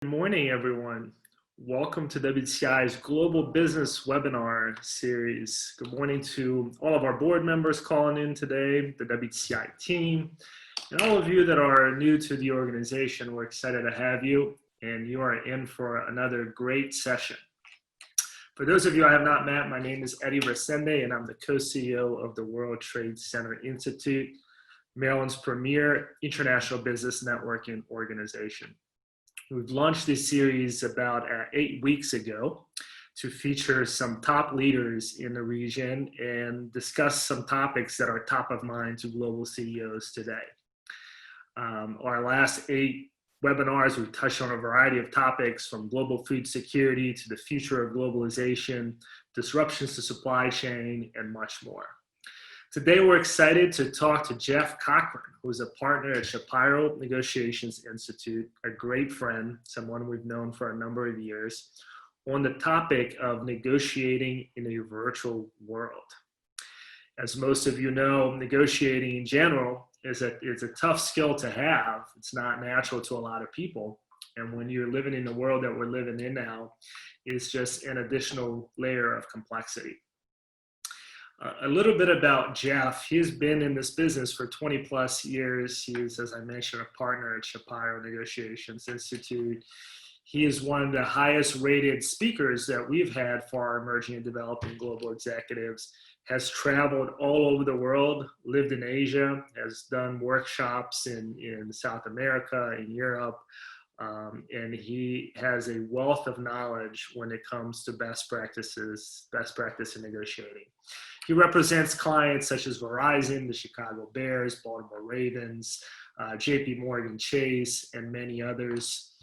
Good morning, everyone. Welcome to WTI's Global Business Webinar Series. Good morning to all of our board members calling in today, the WTI team, and all of you that are new to the organization. We're excited to have you, and you are in for another great session. For those of you I have not met, my name is Eddie Resende, and I'm the co-CEO of the World Trade Center Institute, Maryland's premier international business networking organization. We've launched this series about 8 weeks ago to feature some top leaders in the region and discuss some topics that are top of mind to global CEOs today. Our last 8 webinars, we've touched on a variety of topics from global food security to the future of globalization, disruptions to supply chain, and much more. Today, we're excited to talk to Jeff Cochran, who's a partner at Shapiro Negotiations Institute, a great friend, someone we've known for a number of years, on the topic of negotiating in a virtual world. As most of you know, negotiating in general is a tough skill to have. It's not natural to a lot of people. And when you're living in the world that we're living in now, it's just an additional layer of complexity. A little bit about Jeff. He's been in this business for 20 plus years. He is, as I mentioned, a partner at Shapiro Negotiations Institute. He is one of the highest rated speakers that we've had for our emerging and developing global executives, has traveled all over the world, lived in Asia, has done workshops in South America, in Europe, and he has a wealth of knowledge when it comes to best practice in negotiating. He represents clients such as Verizon, the Chicago Bears, Baltimore Ravens, JP Morgan Chase, and many others.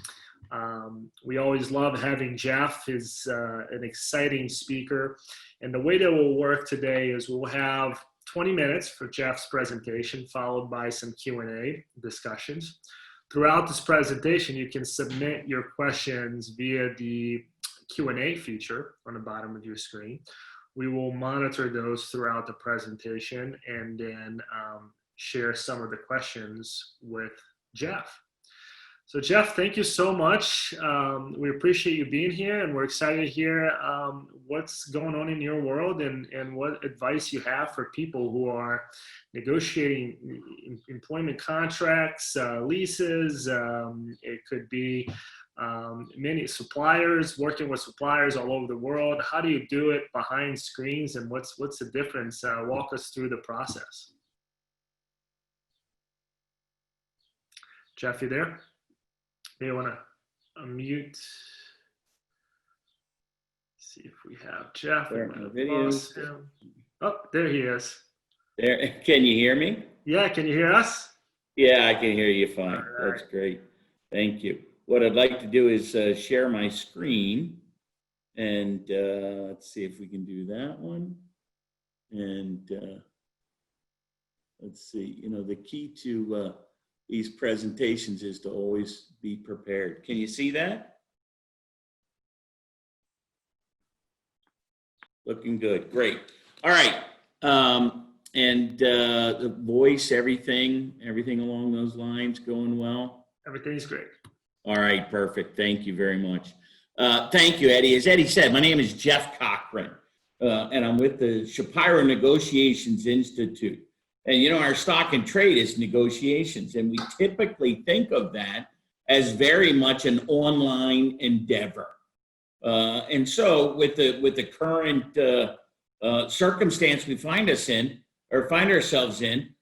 We always love having Jeff. He's an exciting speaker. And the way that we'll work today is we'll have 20 minutes for Jeff's presentation, followed by some Q&A discussions. Throughout this presentation, you can submit your questions via the Q&A feature on the bottom of your screen. We will monitor those throughout the presentation and then share some of the questions with Jeff. So Jeff, thank you so much. We appreciate you being here, and we're excited to hear what's going on in your world and what advice you have for people who are negotiating employment contracts, leases. It could be many suppliers, working with suppliers all over the world. How do you do it behind screens, and what's the difference? Walk us through the process. Jeff, you there? You want to unmute? See if we have Jeff. Oh, there he is. There, can you hear me? Yeah, can you hear us? Yeah, I can hear you fine. All right. That's great. Thank you. What I'd like to do is share my screen, and let's see if we can do that one. And let's see, you know, the key to these presentations is to always be prepared. Can you see that? Looking good. Great. All right. And the voice, everything along those lines going well? Everything's great. All right, perfect. Thank you very much. Thank you, Eddie. As Eddie said, my name is Jeff Cochran, and I'm with the Shapiro Negotiations Institute. And, you know, our stock and trade is negotiations, and we typically think of that as very much an online endeavor. And so with the current circumstance we find ourselves in,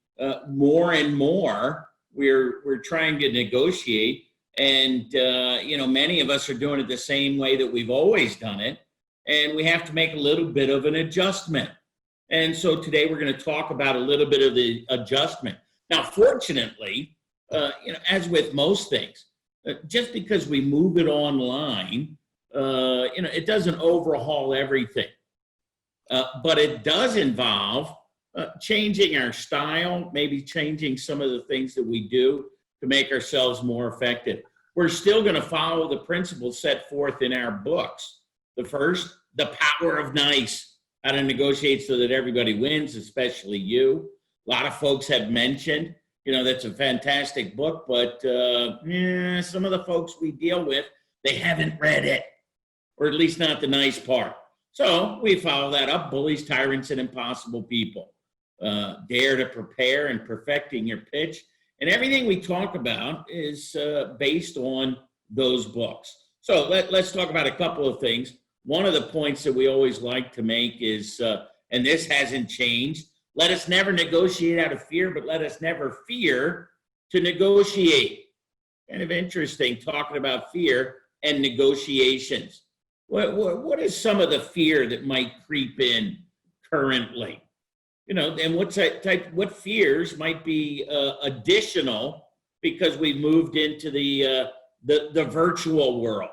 more and more we're trying to negotiate, and you know, many of us are doing it the same way that we've always done it, and we have to make a little bit of an adjustment. And so today we're going to talk about a little bit of the adjustment. Now, fortunately, you know, as with most things, just because we move it online, you know, it doesn't overhaul everything. But it does involve changing our style, maybe changing some of the things that we do to make ourselves more effective. We're still going to follow the principles set forth in our books. The first, the power of nice. How to negotiate so that everybody wins, especially you. A lot of folks have mentioned, you know, that's a fantastic book, but some of the folks we deal with they haven't read it, or at least not the nice part. So we follow that up: bullies, tyrants, and impossible people. Dare to prepare and perfecting your pitch. And everything we talk about is based on those books. So let's talk about a couple of things. One of the points that we always like to make is, and this hasn't changed, let us never negotiate out of fear, but let us never fear to negotiate. Kind of interesting talking about fear and negotiations. What is some of the fear that might creep in currently? And what fears might be additional because we moved into the virtual world?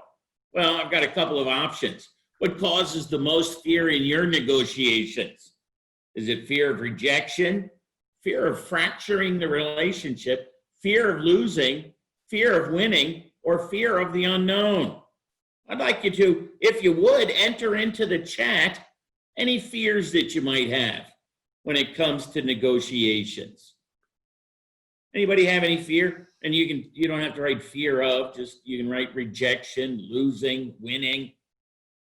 Well, I've got a couple of options. What causes the most fear in your negotiations? Is it fear of rejection, fear of fracturing the relationship, fear of losing, fear of winning, or fear of the unknown? I'd like you to, if you would, enter into the chat any fears that you might have when it comes to negotiations. Anybody have any fear? And you don't have to write fear of, just you can write rejection, losing, winning,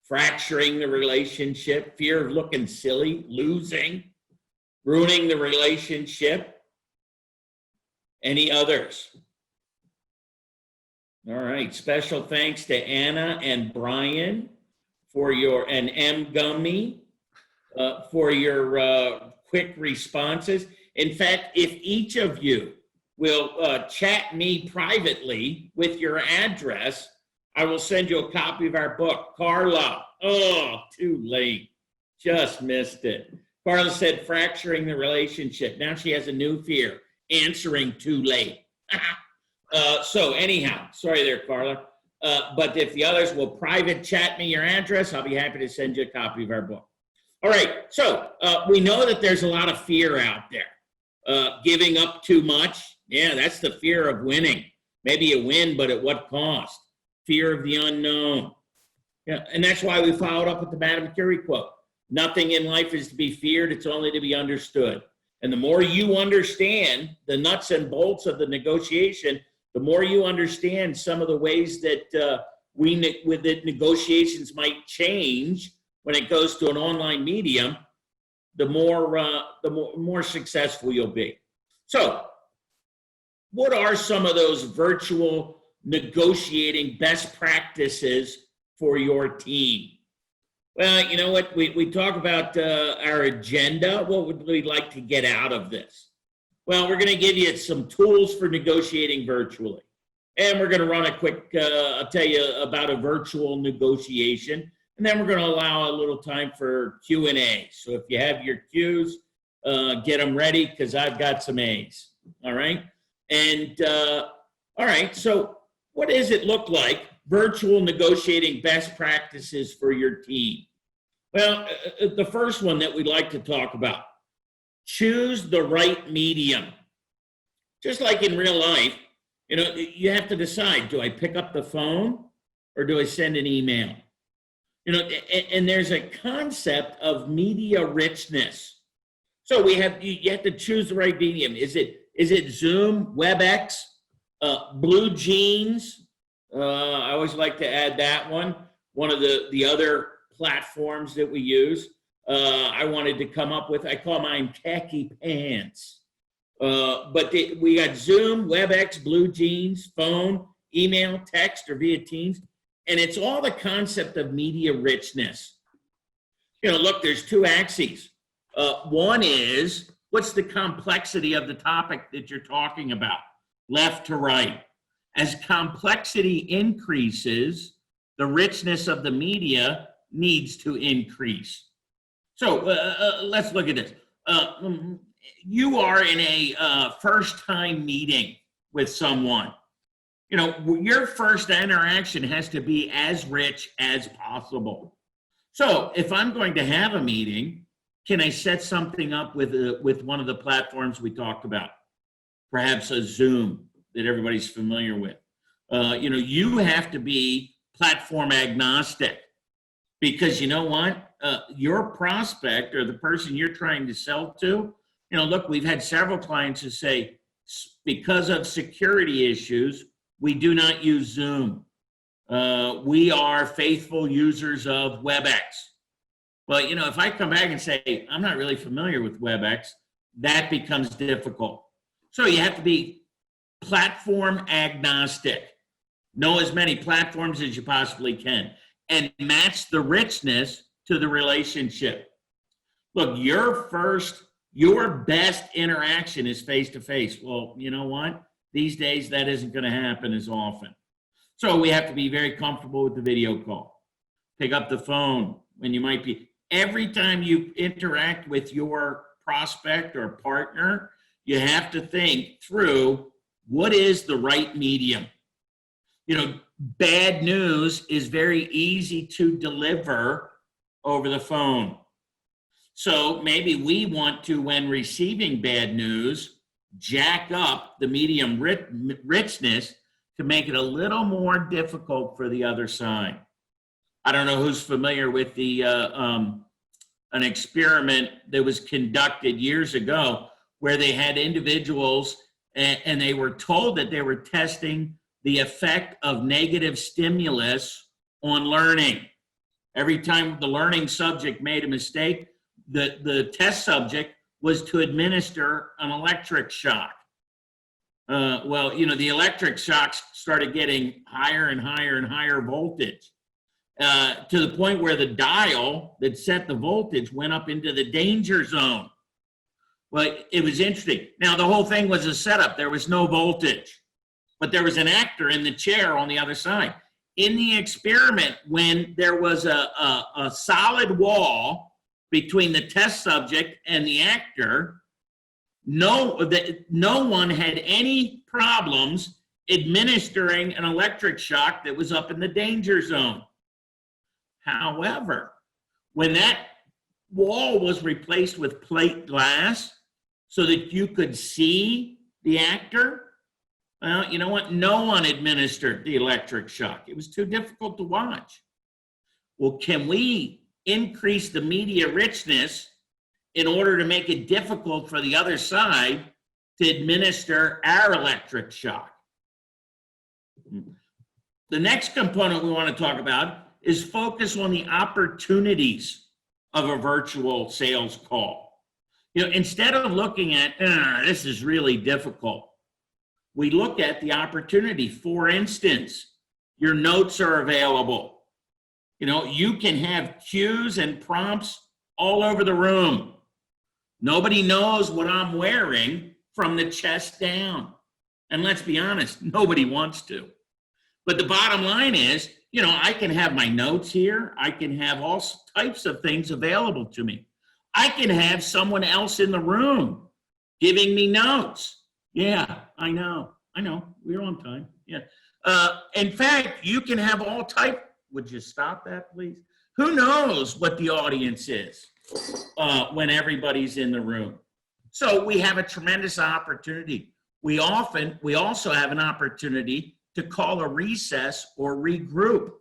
fracturing the relationship, fear of looking silly, losing, ruining the relationship. Any others? All right, special thanks to Anna and Brian and M. Gummy for your quick responses. In fact, if each of you will chat me privately with your address, I will send you a copy of our book. Carla, too late, just missed it. Carla said fracturing the relationship. Now she has a new fear, answering too late. So anyhow, sorry there, Carla. But if the others will private chat me your address, I'll be happy to send you a copy of our book. All right, so we know that there's a lot of fear out there. Giving up too much, yeah, that's the fear of winning. Maybe you win, but at what cost? Fear of the unknown. Yeah, and that's why we followed up with the Madame Curie quote. Nothing in life is to be feared, it's only to be understood. And the more you understand the nuts and bolts of the negotiation, the more you understand some of the ways that the negotiations might change when it goes to an online medium, the more successful you'll be. So, what are some of those virtual negotiating best practices for your team? Well, you know what? We talk about our agenda. What would we like to get out of this? Well, we're going to give you some tools for negotiating virtually. And we're going to run a quick, I'll tell you about a virtual negotiation. And then we're going to allow a little time for Q&A. So if you have your Q's, get them ready because I've got some A's. All right? And all right, so what does it look like, virtual negotiating best practices for your team? Well, the first one that we'd like to talk about, choose the right medium. Just like in real life, you have to decide, do I pick up the phone or do I send an email? And there's a concept of media richness. So you have to choose the right medium. Is it Zoom, WebEx, Blue Jeans? I always like to add that one of the other platforms that we use. I wanted to come up with, I call mine khaki pants. But we got Zoom, WebEx, Blue Jeans, phone, email, text, or via Teams. And it's all the concept of media richness. Look, there's two axes. One is, what's the complexity of the topic that you're talking about? Left to right. As complexity increases, the richness of the media needs to increase. So let's look at this. You are in a first-time meeting with someone. Your first interaction has to be as rich as possible. So if I'm going to have a meeting, can I set something up with one of the platforms we talked about? Perhaps a Zoom that everybody's familiar with. You have to be platform agnostic because you know what? Your prospect or the person you're trying to sell to, look, we've had several clients who say, because of security issues, we do not use Zoom. We are faithful users of WebEx. Well, if I come back and say, I'm not really familiar with WebEx, that becomes difficult. So you have to be platform agnostic. Know as many platforms as you possibly can and match the richness to the relationship. Look, your best interaction is face-to-face. Well, you know what? These days, that isn't going to happen as often. So we have to be very comfortable with the video call. Pick up the phone when you might be. Every time you interact with your prospect or partner, you have to think through what is the right medium. Bad news is very easy to deliver over the phone. So maybe we want to, when receiving bad news, jack up the medium richness to make it a little more difficult for the other side. I don't know who's familiar with an experiment that was conducted years ago where they had individuals and they were told that they were testing the effect of negative stimulus on learning. Every time the learning subject made a mistake, the test subject was to administer an electric shock. The electric shocks started getting higher and higher and higher voltage to the point where the dial that set the voltage went up into the danger zone. Well, it was interesting. Now, the whole thing was a setup. There was no voltage, but there was an actor in the chair on the other side. In the experiment, when there was a solid wall between the test subject and the actor, no one had any problems administering an electric shock that was up in the danger zone. However, when that wall was replaced with plate glass so that you could see the actor, well, you know what? No one administered the electric shock. It was too difficult to watch. Well, can we increase the media richness in order to make it difficult for the other side to administer our electric shock? The next component we want to talk about is focus on the opportunities of a virtual sales call. Instead of looking at, this is really difficult, we look at the opportunity. For instance, your notes are available. You can have cues and prompts all over the room. Nobody knows what I'm wearing from the chest down. And let's be honest, nobody wants to. But the bottom line is, I can have my notes here. I can have all types of things available to me. I can have someone else in the room giving me notes. Yeah, I know. We're on time. Yeah. In fact, you can have all type. Would you stop that, please? Who knows what the audience is when everybody's in the room? So we have a tremendous opportunity. We also have an opportunity to call a recess or regroup.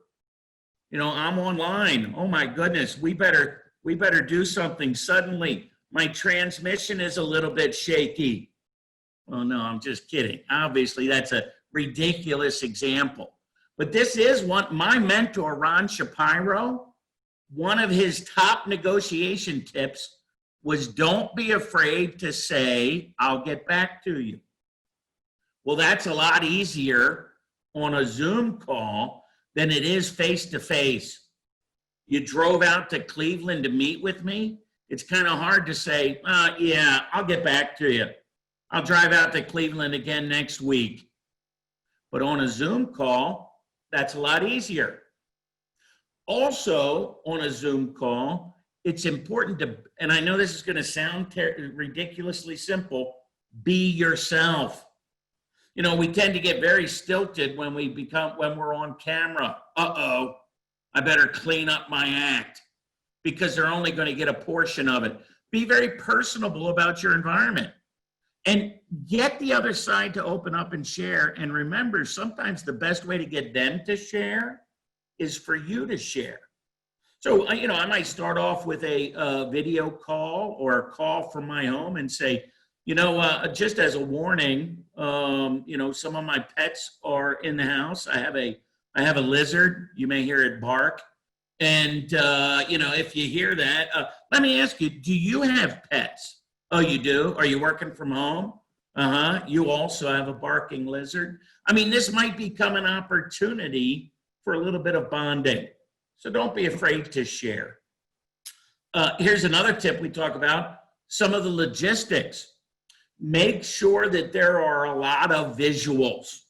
I'm online. Oh my goodness, we better do something. Suddenly, my transmission is a little bit shaky. Oh no, I'm just kidding. Obviously, that's a ridiculous example. But this is my mentor, Ron Shapiro, one of his top negotiation tips was don't be afraid to say, I'll get back to you. Well, that's a lot easier on a Zoom call than it is face-to-face. You drove out to Cleveland to meet with me. It's kind of hard to say, yeah, I'll get back to you. I'll drive out to Cleveland again next week. But on a Zoom call, that's a lot easier. Also, on a Zoom call, it's important to, and I know this is going to sound ridiculously simple, be yourself. We tend to get very stilted when we're on camera. I better clean up my act because they're only going to get a portion of it. Be very personable about your environment and get the other side to open up and share. And remember, sometimes the best way to get them to share is for you to share. So, I might start off with a video call or a call from my home and say, just as a warning, some of my pets are in the house. I have a I have a lizard. You may hear it bark. And, if you hear that, let me ask you, do you have pets? Oh, you do? Are you working from home? You also have a barking lizard. I mean, this might become an opportunity for a little bit of bonding. So don't be afraid to share. Here's another tip we talk about, some of the logistics. Make sure that there are a lot of visuals.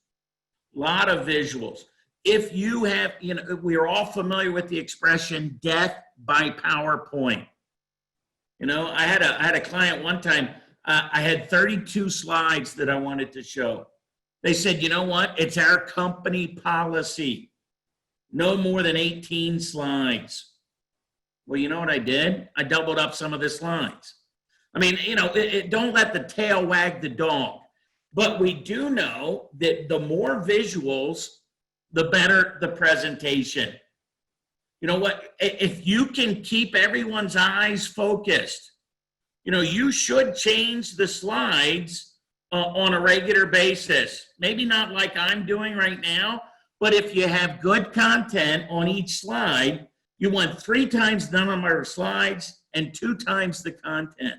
If you have, we are all familiar with the expression death by PowerPoint. I had a client one time, I had 32 slides that I wanted to show. They said, you know what? It's our company policy. No more than 18 slides. Well, you know what I did? I doubled up some of the slides. I mean, don't let the tail wag the dog. But we do know that the more visuals, the better the presentation. You know what? If you can keep everyone's eyes focused, you should change the slides on a regular basis. Maybe not like I'm doing right now, but if you have good content on each slide, you want 3 times the number of slides and 2 times the content.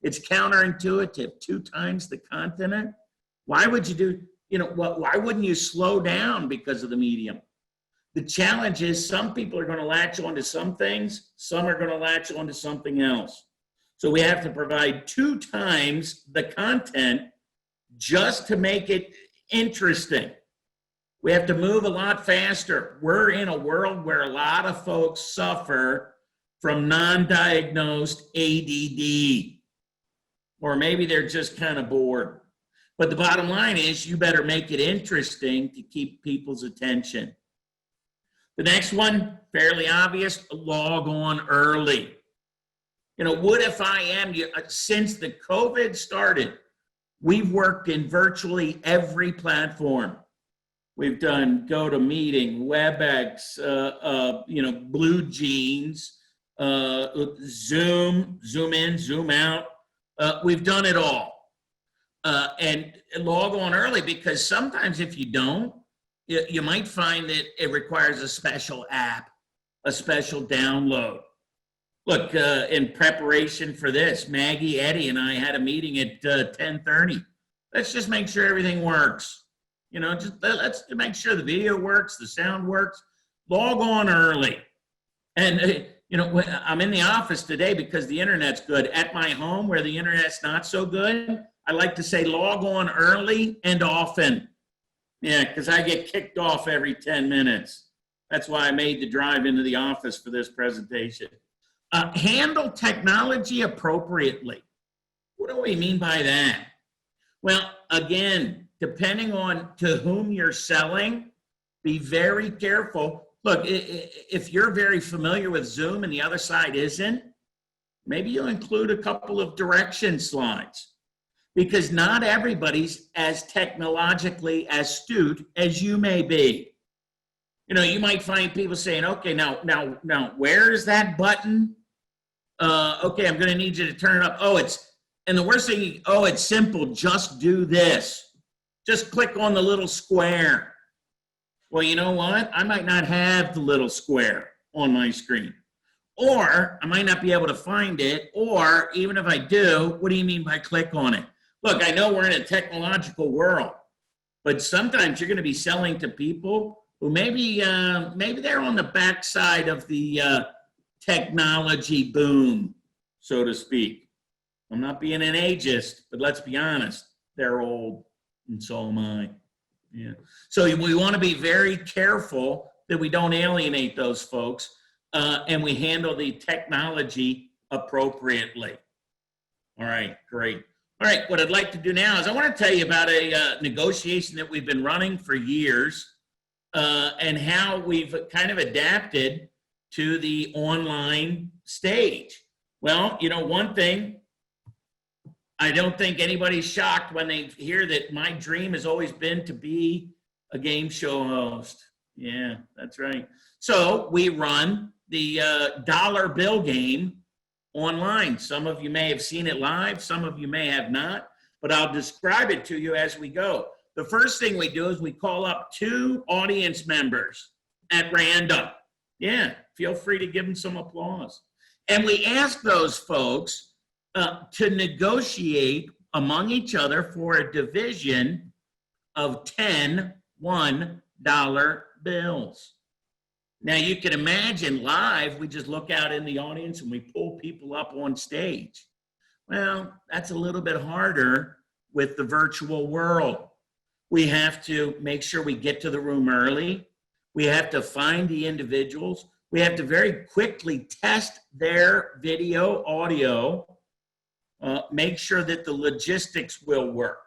It's counterintuitive, 2 times the content. Why would you do, why wouldn't you slow down because of the medium? The challenge is some people are going to latch onto some things, some are going to latch onto something else. So we have to provide 2 times the content just to make it interesting. We have to move a lot faster. We're in a world where a lot of folks suffer from non-diagnosed ADD, or maybe they're just kind of bored. But the bottom line is you better make it interesting to keep people's attention. The next one, fairly obvious, log on early. What if I am, since the COVID started, we've worked in virtually every platform. We've done GoToMeeting, WebEx, Blue Jeans, Zoom, Zoom in, Zoom out. We've done it all. And log on early, because sometimes if you don't, you might find that it requires a special app, a special download. Look, in preparation for this, Maggie, Eddie, and I had a meeting at 10:30. Let's just make sure everything works. Let's make sure the video works, the sound works. Log on early. And, I'm in the office today because the internet's good. At my home where the internet's not so good, I like to say log on early and often. Yeah, because I get kicked off every 10 minutes. That's why I made the drive into the office for this presentation. Handle technology appropriately. What do we mean by that? Well, again, depending on to whom you're selling, be very careful. Look, if you're very familiar with Zoom and the other side isn't, maybe you'll include a couple of direction slides, because not everybody's as technologically astute as you may be. You might find people saying, okay, now, where is that button? Okay, I'm going to need you to turn it up. And the worst thing, it's simple. Just do this. Just click on the little square. Well, you know what? I might not have the little square on my screen. Or I might not be able to find it. Or even if I do, what do you mean by click on it? Look, I know we're in a technological world, but sometimes you're going to be selling to people who maybe they're on the backside of the technology boom, so to speak. I'm not being an ageist, but let's be honest, they're old, and so am I. Yeah. So we want to be very careful that we don't alienate those folks, and we handle the technology appropriately. All right, great. All right, what I'd like to do now is I want to tell you about a negotiation that we've been running for years, and how we've kind of adapted to the online stage. Well, one thing, I don't think anybody's shocked when they hear that my dream has always been to be a game show host. Yeah, that's right. So we run the dollar bill game online. Some of you may have seen it live, some of you may have not, but I'll describe it to you as we go. the first thing we do is we call up 2 audience members at random. Yeah, feel free to give them some applause. And we ask those folks to negotiate among each other for a division of 10 $1 bills. Now you can imagine live, we just look out in the audience and we pull people up on stage. Well, that's a little bit harder with the virtual world. We have to make sure we get to the room early. We have to find the individuals. We have to very quickly test their video, audio, make sure that the logistics will work,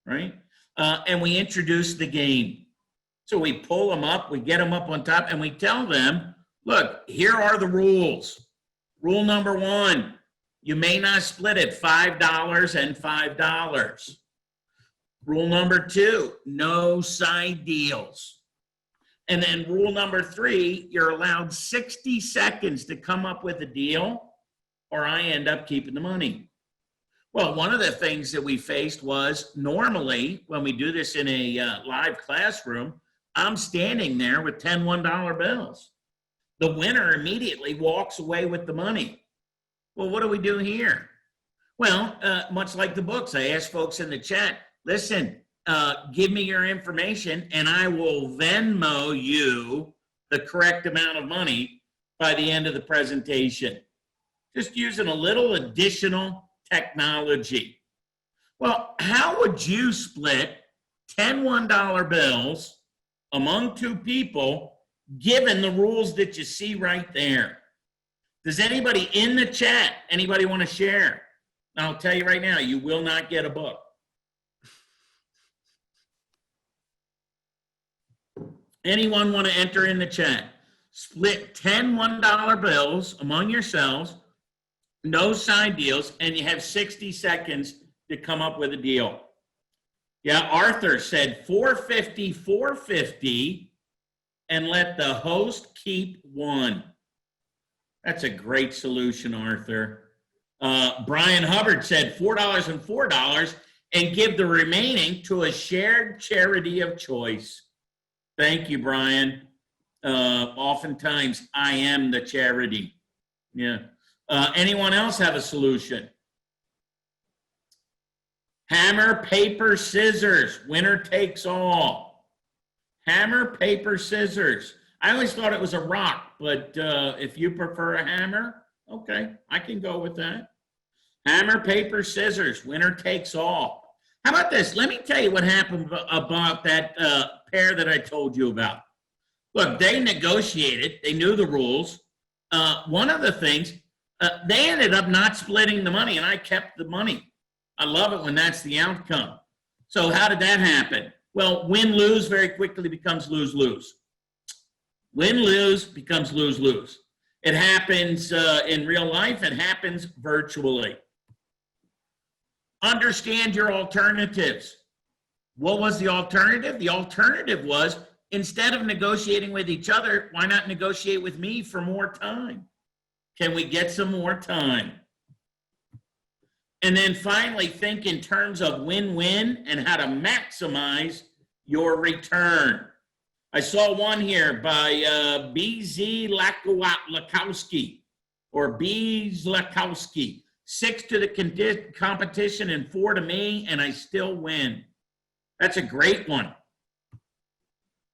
right? And we introduce the game. So we pull them up, we get them up on top, and we tell them, look, here are the rules. Rule number 1, you may not split it $5 and $5. Rule number 2, no side deals. And then rule number 3, you're allowed 60 seconds to come up with a deal, or I end up keeping the money. Well, one of the things that we faced was normally when we do this in a live classroom, I'm standing there with 10 $1 bills. The winner immediately walks away with the money. Well, what do we do here? Well, much like the books, I ask folks in the chat, listen, give me your information and I will Venmo you the correct amount of money by the end of the presentation. Just using a little additional technology. Well, how would you split 10 $1 bills among 2 people, given the rules that you see right there? Does anybody in the chat, anybody want to share? I'll tell you right now, you will not get a book. Anyone want to enter in the chat? Split 10 $1 bills among yourselves, no side deals, and you have 60 seconds to come up with a deal. Yeah, Arthur said 450, 450, and let the host keep 1. That's a great solution, Arthur. Brian Hubbard said $4 and $4 and give the remaining to a shared charity of choice. Thank you, Brian. Oftentimes, I am the charity. Yeah. Anyone else have a solution? Hammer, paper, scissors. Winner takes all. Hammer, paper, scissors. I always thought it was a rock, but if you prefer a hammer, okay, I can go with that. Hammer, paper, scissors. Winner takes all. How about this? Let me tell you what happened about that pair that I told you about. Look, they negotiated. They knew the rules. One of the things, they ended up not splitting the money, and I kept the money. I love it when that's the outcome. So how did that happen? Well, win-lose very quickly becomes lose-lose. Win-lose becomes lose-lose. It happens in real life. It happens virtually. Understand your alternatives. What was the alternative? The alternative was, instead of negotiating with each other, why not negotiate with me for more time? Can we get some more time? And then finally, think in terms of win-win and how to maximize your return. I saw one here by B.Z. Lakowski, or B.Z. Lakowski. 6 to the competition and 4 to me, and I still win. That's a great one.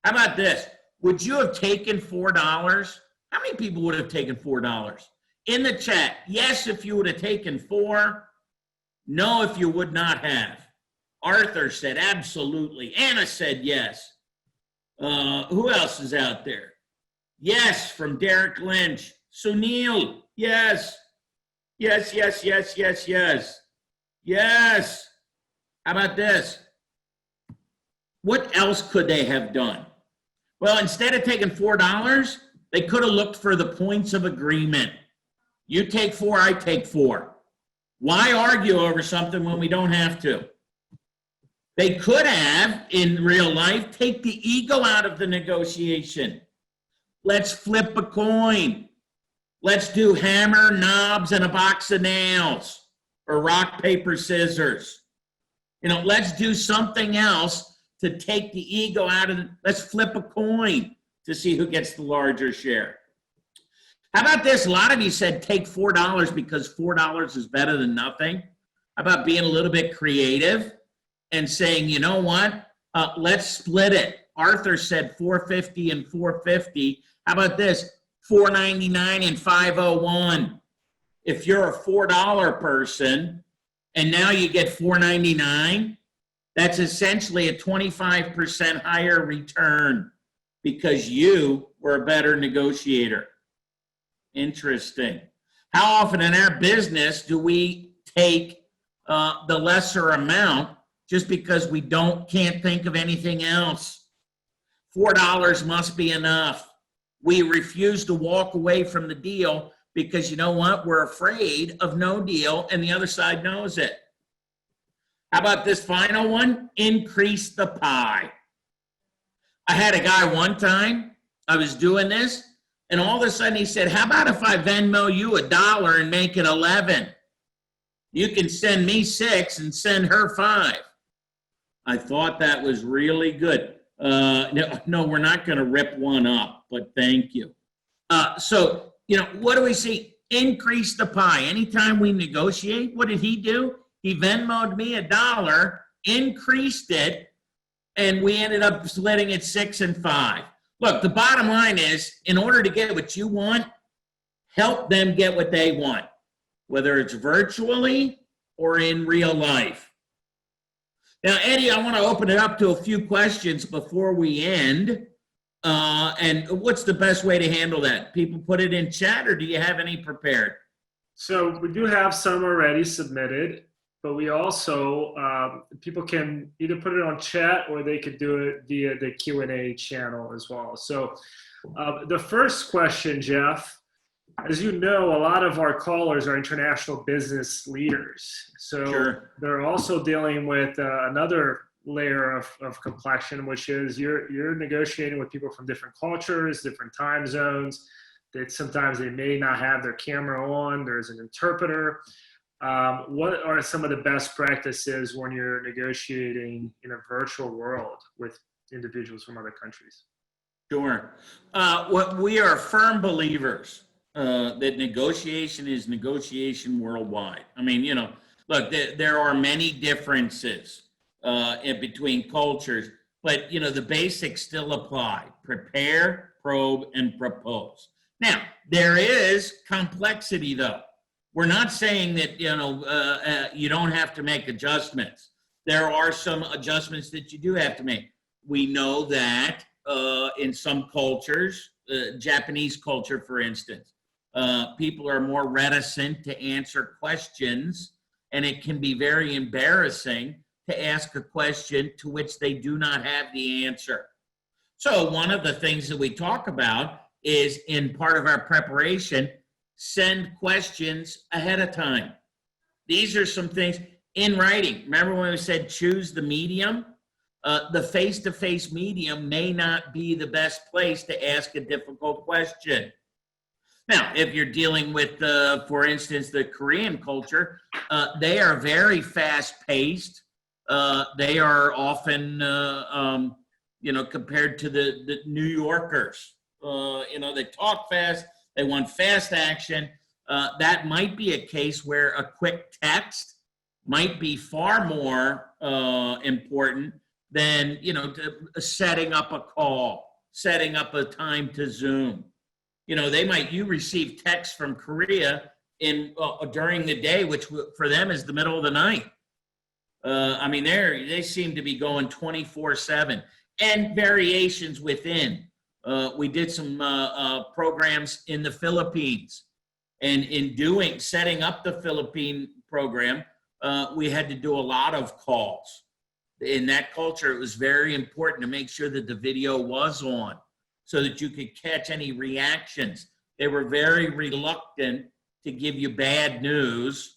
How about this? Would you have taken $4? How many people would have taken $4? In the chat, yes if you would have taken 4. No, if you would not have. Arthur said absolutely. Anna said yes. Who else is out there? Yes, from Derek Lynch. Sunil, yes. Yes, yes, yes, yes, yes. Yes. How about this? What else could they have done? Well, instead of taking $4, they could have looked for the points of agreement. You take 4, I take 4. Why argue over something when we don't have to? They could have, in real life, take the ego out of the negotiation. Let's flip a coin. Let's do hammer, knobs, and a box of nails, or rock, paper, scissors. You know, let's do something else to take the ego out of it. Let's flip a coin to see who gets the larger share. How about this? A lot of you said take $4 because $4 is better than nothing. How about being a little bit creative and saying, you know what? Let's split it. Arthur said $4.50 and $4.50. How about this? $4.99 and $5.01. If you're a $4 person and now you get $4.99, that's essentially a 25% higher return because you were a better negotiator. Interesting. How often in our business do we take the lesser amount just because we can't think of anything else? $4 must be enough. We refuse to walk away from the deal because you know what? We're afraid of no deal and the other side knows it. How about this final one? Increase the pie. I had a guy one time, I was doing this, and all of a sudden he said, how about if I Venmo you $1 and make it 11? You can send me 6 and send her 5. I thought that was really good. No, we're not going to rip one up, but thank you. So, what do we see? Increase the pie. Anytime we negotiate, what did he do? He Venmo'd me $1, increased it, and we ended up splitting it 6 and 5. Look, the bottom line is, in order to get what you want, help them get what they want, whether it's virtually or in real life. Now, Eddie, I want to open it up to a few questions before we end. And what's the best way to handle that? People put it in chat, or do you have any prepared? So we do have some already submitted, but we also, people can either put it on chat or they could do it via the Q&A channel as well. So the first question, Jeff, as you know, a lot of our callers are international business leaders. So Sure. They're also dealing with another layer of complexion, which is you're negotiating with people from different cultures, different time zones. That sometimes they may not have their camera on. There's an interpreter. What are some of the best practices when you're negotiating in a virtual world with individuals from other countries? Sure. We are firm believers that negotiation is negotiation worldwide. I mean, look, there are many differences in between cultures, but, the basics still apply. Prepare, probe, and propose. Now, there is complexity, though. We're not saying that, you don't have to make adjustments. There are some adjustments that you do have to make. We know that in some cultures, Japanese culture, for instance, people are more reticent to answer questions, and it can be very embarrassing to ask a question to which they do not have the answer. So one of the things that we talk about is, in part of our preparation, send questions ahead of time. These are some things in writing. Remember when we said choose the medium? The face-to-face medium may not be the best place to ask a difficult question. Now, if you're dealing with, for instance, the Korean culture, they are very fast-paced. They are often, compared to the New Yorkers. They talk fast. They want fast action. That might be a case where a quick text might be far more important than, setting up a call, setting up a time to Zoom. You receive text from Korea during the day, which for them is the middle of the night. They seem to be going 24/7, and variations within. We did some programs in the Philippines, and in setting up the Philippine program, we had to do a lot of calls. In that culture, it was very important to make sure that the video was on so that you could catch any reactions. They were very reluctant to give you bad news,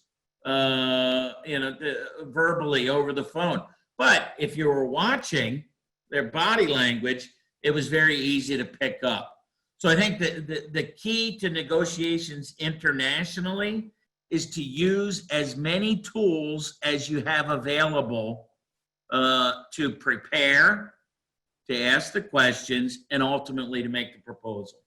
verbally over the phone. But if you were watching their body language, it was very easy to pick up. So I think that the key to negotiations internationally is to use as many tools as you have available to prepare, to ask the questions, and ultimately to make the proposal.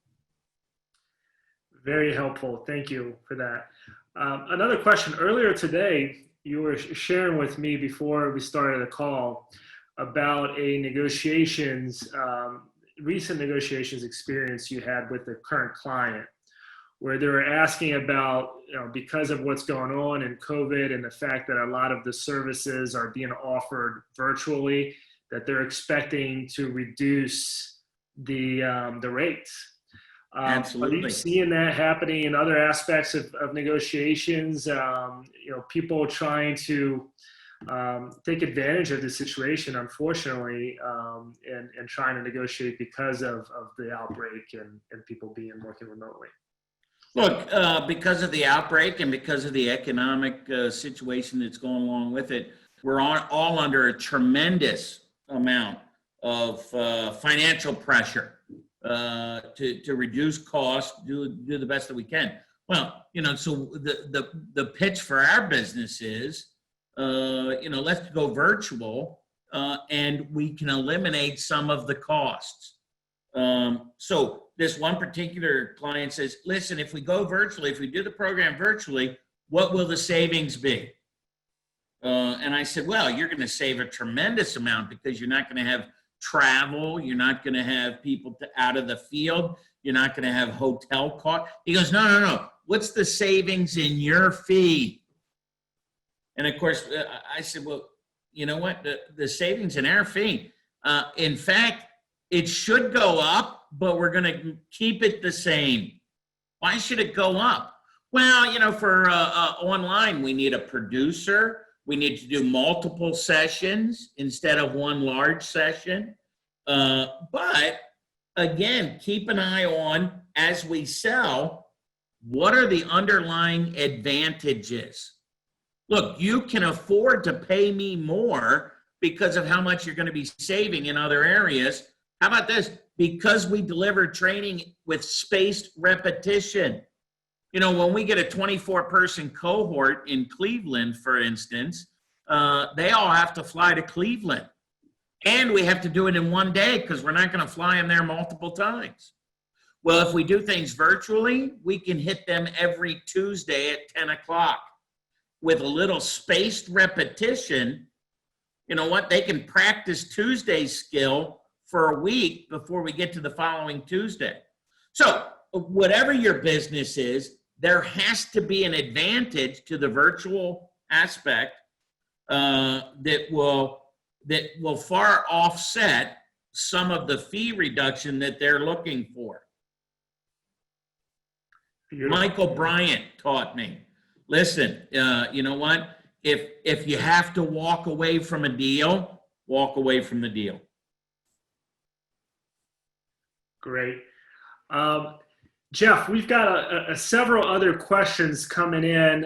Very helpful. Thank you for that. Another question. Earlier today, you were sharing with me before we started the call about a recent negotiations experience you had with the current client, where they were asking about, because of what's going on in COVID and the fact that a lot of the services are being offered virtually, that they're expecting to reduce the rates. Absolutely. Are you seeing that happening in other aspects of negotiations? People trying to take advantage of the situation, unfortunately, and trying to negotiate because of the outbreak and people working remotely. Look, because of the outbreak and because of the economic situation that's going along with it, we're all under a tremendous amount of financial pressure to reduce costs, do the best that we can. Well, so the pitch for our business is, let's go virtual, and we can eliminate some of the costs. So this one particular client says, listen, if we go virtually, if we do the program virtually, what will the savings be? And I said, well, you're going to save a tremendous amount because you're not going to have travel. You're not going to have people out of the field. You're not going to have hotel costs. He goes, no. What's the savings in your fee? And of course, I said, well, you know what? The savings in our fee, in fact, it should go up, but we're going to keep it the same. Why should it go up? Well, for online, we need a producer. We need to do multiple sessions instead of one large session. But again, keep an eye on, as we sell, what are the underlying advantages? Look, you can afford to pay me more because of how much you're going to be saving in other areas. How about this? Because we deliver training with spaced repetition. When we get a 24-person cohort in Cleveland, for instance, they all have to fly to Cleveland. And we have to do it in one day because we're not going to fly them there multiple times. Well, if we do things virtually, we can hit them every Tuesday at 10 o'clock. With a little spaced repetition, you know what? They can practice Tuesday's skill for a week before we get to the following Tuesday. So whatever your business is, there has to be an advantage to the virtual aspect that will far offset some of the fee reduction that they're looking for. Beautiful. Michael Bryant taught me, listen, you know what? If you have to walk away from a deal, walk away from the deal. Great. Jeff, we've got several other questions coming in,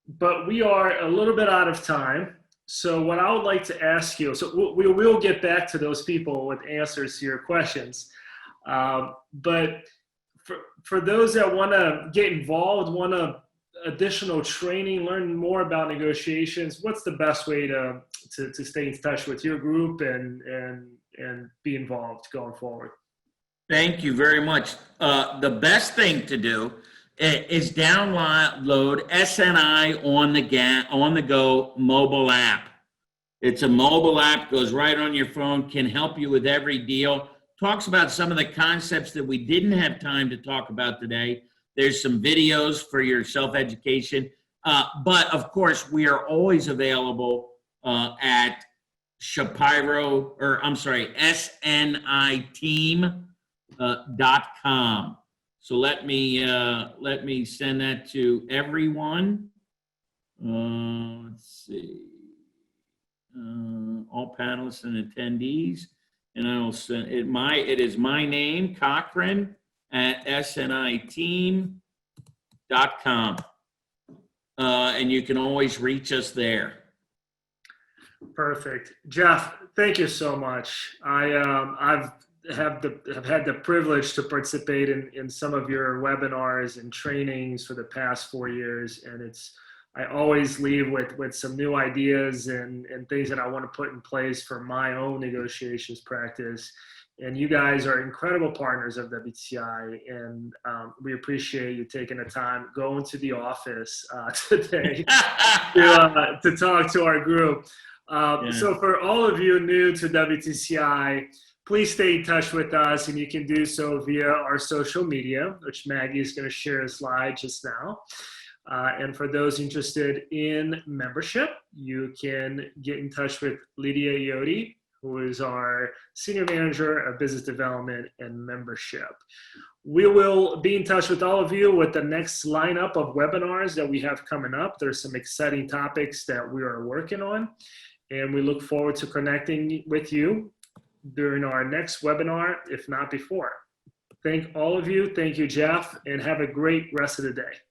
but we are a little bit out of time. So what I would like to ask you, so we will get back to those people with answers to your questions. But for those that want to get involved, want additional training, learn more about negotiations, what's the best way to stay in touch with your group and be involved going forward? Thank you very much. The best thing to do is download SNI on the go mobile app. It's a mobile app, goes right on your phone, can help you with every deal. Talks about some of the concepts that we didn't have time to talk about today. There's some videos for your self-education. But of course, we are always available at sniteam.com. So let me send that to everyone. Let's see. All panelists and attendees. And I will send it. It is my name, Cochran, at sniteam.com. And you can always reach us there. Perfect. Jeff, thank you so much. I've had the privilege to participate in some of your webinars and trainings for the past 4 years, and I always leave with some new ideas and things that I want to put in place for my own negotiations practice. And you guys are incredible partners of WTI, and we appreciate you taking the time going to the office today to talk to our group. So for all of you new to WTCI, please stay in touch with us, and you can do so via our social media, which Maggie is going to share a slide just now. And for those interested in membership, you can get in touch with Lydia Yodi, who is our Senior Manager of Business Development and Membership. We will be in touch with all of you with the next lineup of webinars that we have coming up. There's some exciting topics that we are working on, and we look forward to connecting with you during our next webinar, if not before. Thank all of you. Thank you, Jeff, and have a great rest of the day.